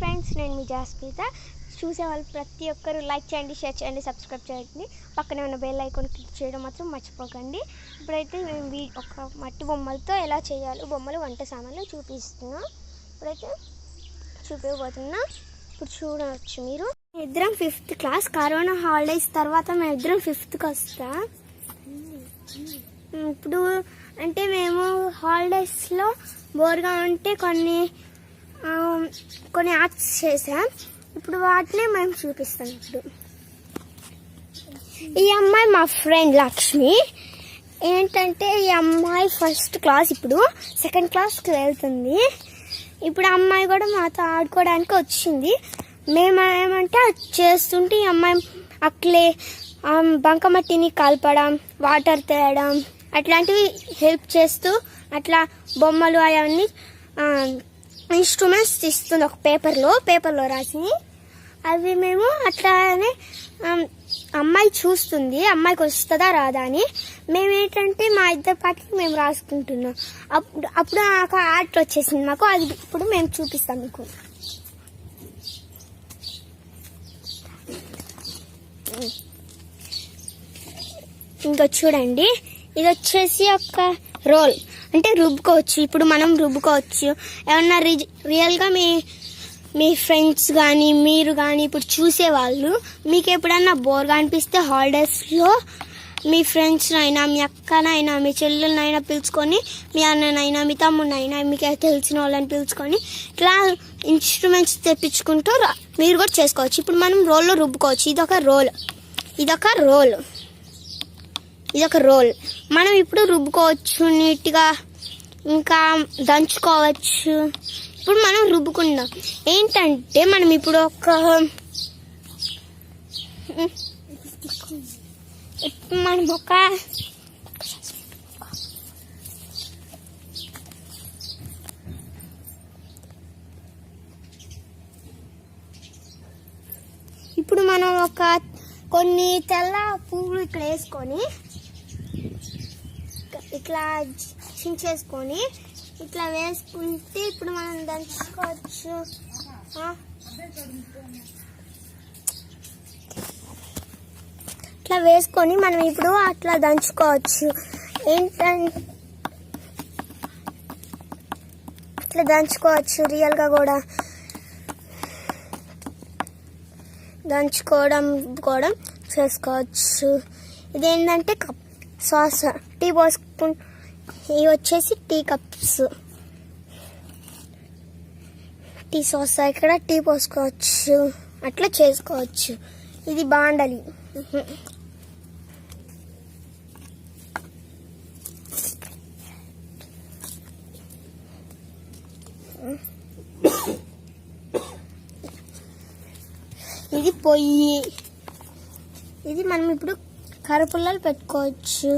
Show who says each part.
Speaker 1: Friends, నేను మీ జాస్మిత. చూసే వాళ్ళు ప్రతి ఒక్కరు లైక్ చేయండి, షేర్ చేయండి, సబ్స్క్రైబ్ చేయండి. పక్కనే ఉన్న బెల్ ఐకాన్ క్లిక్ చేయడం మాత్రం మర్చిపోకండి. ఇప్పుడైతే మేము ఒక మట్టి బొమ్మలతో ఎలా చేయాలో బొమ్మలు వంట సామాన్లు చూపిస్తున్నాం. ఇప్పుడైతే చూపించబోతున్నా. ఇప్పుడు చూడవచ్చు మీరు. ఇద్దరం 5th క్లాస్. కరోనా హాలిడేస్ తర్వాత మేము ఇద్దరం 5th వస్తాం. ఇప్పుడు అంటే మేము హాలిడేస్లో బోర్గా ఉంటే కొన్ని యాక్ట్స్ చేసాం. ఇప్పుడు వాటిని మేము చూపిస్తాం. ఇప్పుడు ఈ అమ్మాయి మా ఫ్రెండ్ లక్ష్మి. ఏంటంటే ఈ అమ్మాయి 1st క్లాస్, ఇప్పుడు 2nd క్లాస్కి వెళ్తుంది. ఇప్పుడు అమ్మాయి కూడా మాతో ఆడుకోవడానికి వచ్చింది. మేము ఏమంటే చేస్తుంటే ఈ అమ్మాయి అట్లే బంకమట్టిని కలపడం, వాటర్ తేయడం అట్లాంటివి హెల్ప్ చేస్తూ అట్లా బొమ్మలు అవన్నీ ఇన్స్ట్రుమెంట్స్ తీస్తుంది. ఒక పేపర్లో రాసి అవి మేము అట్లానే అమ్మాయి చూస్తుంది, అమ్మాయికి వస్తుందా రాదా అని. మేమేంటంటే మా ఇద్దరు పాటలు మేము రాసుకుంటున్నాం. అప్పుడు ఒక ఆర్ట్ వచ్చేసింది మాకు. అది ఇప్పుడు మేము చూపిస్తాం మీకు. ఇంకా చూడండి, ఇది వచ్చేసి ఒక రోల్, అంటే రుబ్బుకోవచ్చు. ఇప్పుడు మనం రుబ్బుకోవచ్చు. ఏమన్నా రియల్గా మీ ఫ్రెండ్స్ కానీ మీరు కానీ ఇప్పుడు చూసేవాళ్ళు మీకు ఎప్పుడన్నా బోర్గా అనిపిస్తే హాలిడేస్లో మీ ఫ్రెండ్స్నైనా, మీ అక్కనైనా, మీ చెల్లెలనైనా పిలుచుకొని, మీ అన్ననైనా, మీ తమ్ముడినైనా, మీకు తెలిసిన వాళ్ళని పిలుచుకొని ఇట్లా ఇన్స్ట్రుమెంట్స్ తెప్పించుకుంటూ మీరు కూడా చేసుకోవచ్చు. ఇప్పుడు మనం రోల్లో రుబ్బుకోవచ్చు. ఇదొక రోల్ మనం ఇప్పుడు రుబ్బుకోవచ్చు నీట్గా, ఇంకా దంచుకోవచ్చు. ఇప్పుడు మనం రుబ్బుకుందాం. ఏంటంటే మనం ఇప్పుడు కొన్ని తెల్ల పువ్వులు ఇక్కడ వేసుకొని ఇట్లా చించేసుకొని ఇట్లా వేసుకుంటే ఇప్పుడు మనం దంచుకోవచ్చు. ఇట్లా వేసుకొని మనం ఇప్పుడు అట్లా దంచుకోవచ్చు. ఏంటంటే ఇట్లా దంచుకోవచ్చు. రియల్గా కూడా దంచుకోవడం చేసుకోవచ్చు. ఇదేంటంటే కప్ సాస్, టీ పోసుకు, ఇవి వచ్చేసి టీ కప్స్, టీ సాస్. ఇక్కడ టీ పోసుకోవచ్చు, అట్లా చేసుకోవచ్చు. ఇది బాండలి. ఇది పొయ్యి. ఇది మనం ఇప్పుడు కర్రపుల్లలు పెట్టుకోవచ్చు.